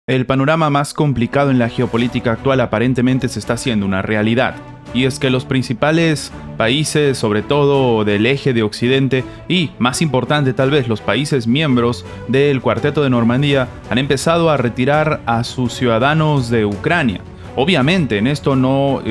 El panorama más complicado en la geopolítica actual aparentemente se está haciendo una realidad, y es que los principales países, sobre todo del eje de Occidente, y más importante tal vez los países miembros del Cuarteto de Normandía, han empezado a retirar a sus ciudadanos de Ucrania. Obviamente en esto no,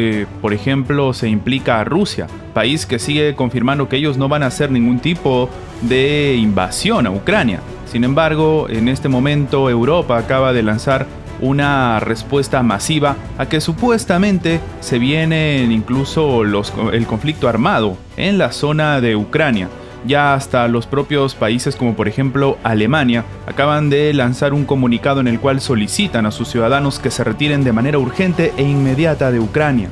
por ejemplo, se implica a Rusia, país que sigue confirmando que ellos no van a hacer ningún tipo de invasión a Ucrania. Sin embargo, en este momento Europa acaba de lanzar una respuesta masiva a que supuestamente se viene incluso el conflicto armado en la zona de Ucrania. Ya hasta los propios países como por ejemplo Alemania acaban de lanzar un comunicado en el cual solicitan a sus ciudadanos que se retiren de manera urgente e inmediata de Ucrania.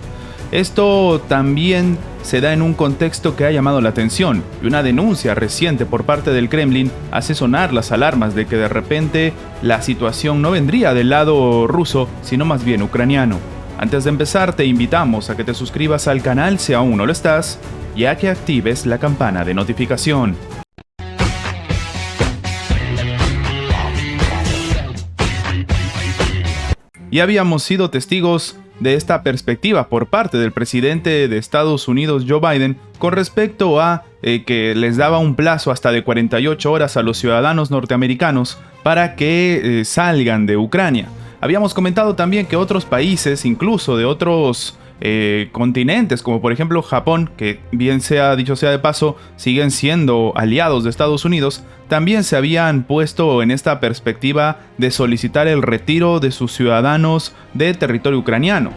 Esto también se da en un contexto que ha llamado la atención, y una denuncia reciente por parte del Kremlin hace sonar las alarmas de que de repente la situación no vendría del lado ruso, sino más bien ucraniano. Antes de empezar, te invitamos a que te suscribas al canal si aún no lo estás, y a que actives la campana de notificación. Ya habíamos sido testigos de esta perspectiva por parte del presidente de Estados Unidos, Joe Biden, con respecto a que les daba un plazo hasta de 48 horas a los ciudadanos norteamericanos para que salgan de Ucrania. Habíamos comentado también que otros países, incluso de otros continentes, como por ejemplo Japón, que bien sea dicho sea de paso, siguen siendo aliados de Estados Unidos, también se habían puesto en esta perspectiva de solicitar el retiro de sus ciudadanos de territorio ucraniano.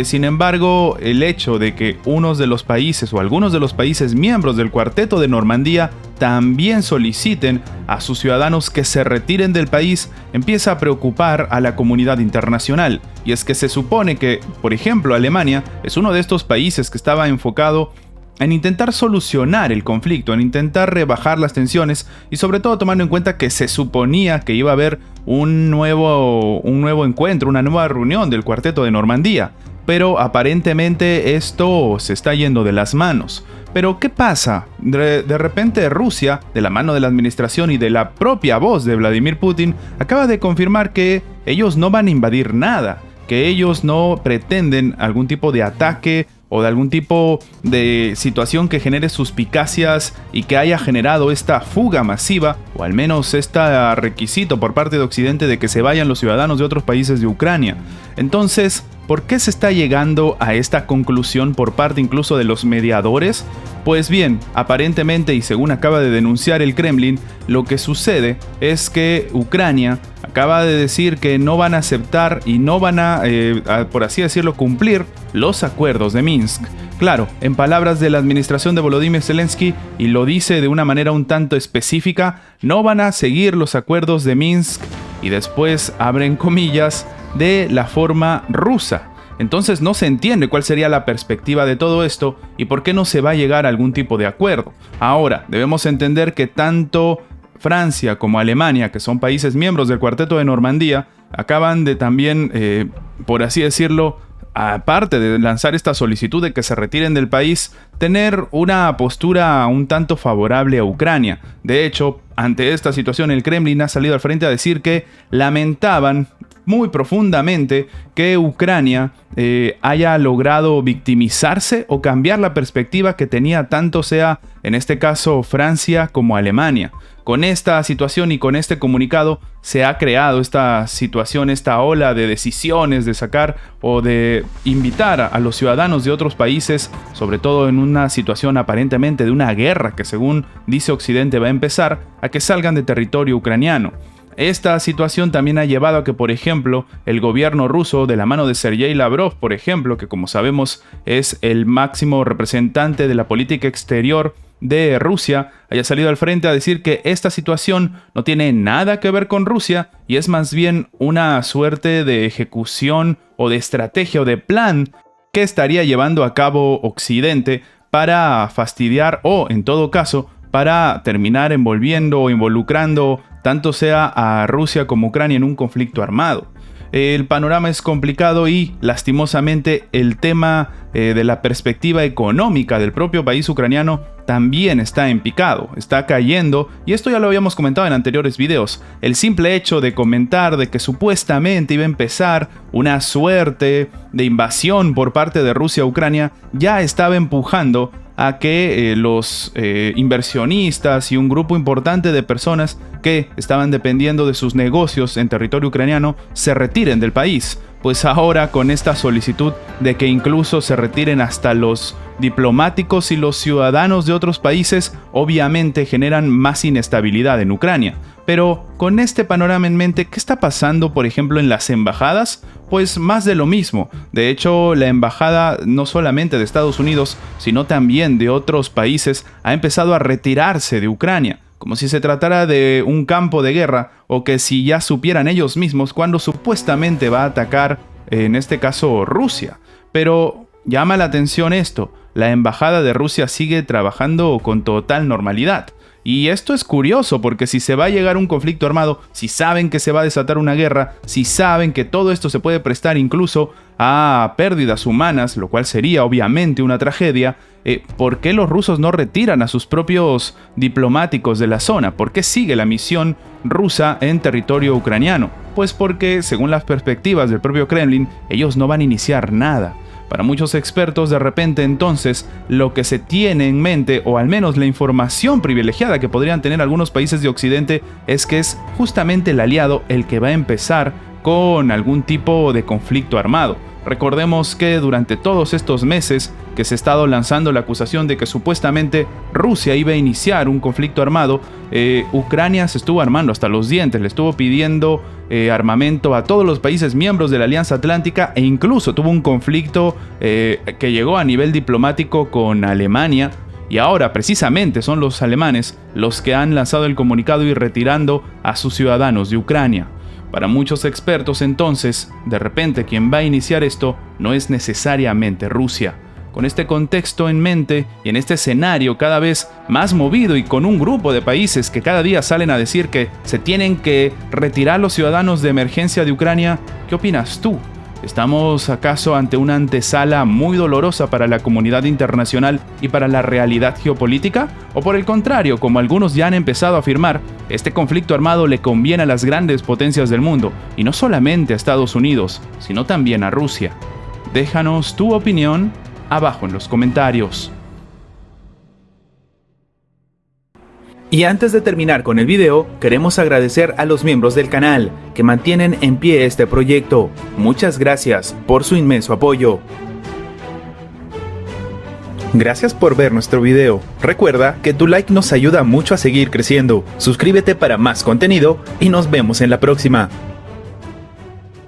Sin embargo, el hecho de que unos de los países o algunos de los países miembros del Cuarteto de Normandía también soliciten a sus ciudadanos que se retiren del país empieza a preocupar a la comunidad internacional. Y es que se supone que, por ejemplo, Alemania es uno de estos países que estaba enfocado en intentar solucionar el conflicto, en intentar rebajar las tensiones y sobre todo tomando en cuenta que se suponía que iba a haber un nuevo encuentro, una nueva reunión del Cuarteto de Normandía. Pero aparentemente esto se está yendo de las manos. Pero ¿qué pasa? De repente Rusia, de la mano de la administración y de la propia voz de Vladimir Putin, acaba de confirmar que ellos no van a invadir nada, que ellos no pretenden algún tipo de ataque o de algún tipo de situación que genere suspicacias y que haya generado esta fuga masiva, o al menos este requisito por parte de Occidente de que se vayan los ciudadanos de otros países de Ucrania. Entonces, ¿por qué se está llegando a esta conclusión por parte incluso de los mediadores? Pues bien, aparentemente y según acaba de denunciar el Kremlin, lo que sucede es que Ucrania acaba de decir que no van a aceptar y no van a, por así decirlo, cumplir los acuerdos de Minsk. Claro, en palabras de la administración de Volodymyr Zelensky, y lo dice de una manera un tanto específica, no van a seguir los acuerdos de Minsk y después abren comillas de la forma rusa. Entonces no se entiende cuál sería la perspectiva de todo esto y por qué no se va a llegar a algún tipo de acuerdo. Ahora, debemos entender que tanto Francia como Alemania, que son países miembros del Cuarteto de Normandía, acaban de también, por así decirlo, aparte de lanzar esta solicitud de que se retiren del país, tener una postura un tanto favorable a Ucrania. De hecho, ante esta situación, el Kremlin ha salido al frente a decir que lamentaban muy profundamente que Ucrania haya logrado victimizarse o cambiar la perspectiva que tenía tanto sea, en este caso, Francia como Alemania. Con esta situación y con este comunicado se ha creado esta situación, esta ola de decisiones de sacar o de invitar a los ciudadanos de otros países, sobre todo en una situación aparentemente de una guerra que según dice Occidente va a empezar, a que salgan de territorio ucraniano. Esta situación también ha llevado a que, por ejemplo, el gobierno ruso, de la mano de Sergei Lavrov, por ejemplo, que como sabemos es el máximo representante de la política exterior de Rusia, haya salido al frente a decir que esta situación no tiene nada que ver con Rusia y es más bien una suerte de ejecución o de estrategia o de plan que estaría llevando a cabo Occidente para fastidiar o, en todo caso, para terminar envolviendo o involucrando tanto sea a Rusia como Ucrania en un conflicto armado. el panorama es complicado y lastimosamente el tema de la perspectiva económica del propio país ucraniano también está en picado, está cayendo, y esto ya lo habíamos comentado en anteriores videos. El simple hecho de comentar de que supuestamente iba a empezar una suerte de invasión por parte de Rusia a Ucrania ya estaba empujando a que los inversionistas y un grupo importante de personas que estaban dependiendo de sus negocios en territorio ucraniano se retiren del país. Pues ahora, con esta solicitud de que incluso se retiren hasta los diplomáticos y los ciudadanos de otros países, obviamente generan más inestabilidad en Ucrania. Pero con este panorama en mente, ¿qué está pasando, por ejemplo, en las embajadas? Pues más de lo mismo. De hecho, la embajada no solamente de Estados Unidos, sino también de otros países, ha empezado a retirarse de Ucrania, como si se tratara de un campo de guerra, o que si ya supieran ellos mismos cuándo supuestamente va a atacar, en este caso, Rusia. Pero llama la atención esto: la embajada de Rusia sigue trabajando con total normalidad. Y esto es curioso, porque si se va a llegar a un conflicto armado, si saben que se va a desatar una guerra, si saben que todo esto se puede prestar incluso a pérdidas humanas, lo cual sería obviamente una tragedia, ¿por qué los rusos no retiran a sus propios diplomáticos de la zona? ¿Por qué sigue la misión rusa en territorio ucraniano? Pues porque, según las perspectivas del propio Kremlin, ellos no van a iniciar nada. Para muchos expertos, de repente entonces, lo que se tiene en mente, o al menos la información privilegiada que podrían tener algunos países de Occidente, es que es justamente el aliado el que va a empezar con algún tipo de conflicto armado. Recordemos que durante todos estos meses que se ha estado lanzando la acusación de que supuestamente Rusia iba a iniciar un conflicto armado, Ucrania se estuvo armando hasta los dientes, le estuvo pidiendo armamento a todos los países miembros de la Alianza Atlántica, e incluso tuvo un conflicto que llegó a nivel diplomático con Alemania. Y ahora precisamente son los alemanes los que han lanzado el comunicado y retirando a sus ciudadanos de Ucrania. Para muchos expertos, entonces, de repente quien va a iniciar esto no es necesariamente Rusia. Con este contexto en mente y en este escenario cada vez más movido, y con un grupo de países que cada día salen a decir que se tienen que retirar los ciudadanos de emergencia de Ucrania, ¿qué opinas tú? ¿Estamos acaso ante una antesala muy dolorosa para la comunidad internacional y para la realidad geopolítica? ¿O por el contrario, como algunos ya han empezado a afirmar, este conflicto armado le conviene a las grandes potencias del mundo, y no solamente a Estados Unidos, sino también a Rusia? Déjanos tu opinión abajo en los comentarios. Y antes de terminar con el video, queremos agradecer a los miembros del canal que mantienen en pie este proyecto. Muchas gracias por su inmenso apoyo. Gracias por ver nuestro video. Recuerda que tu like nos ayuda mucho a seguir creciendo. Suscríbete para más contenido y nos vemos en la próxima.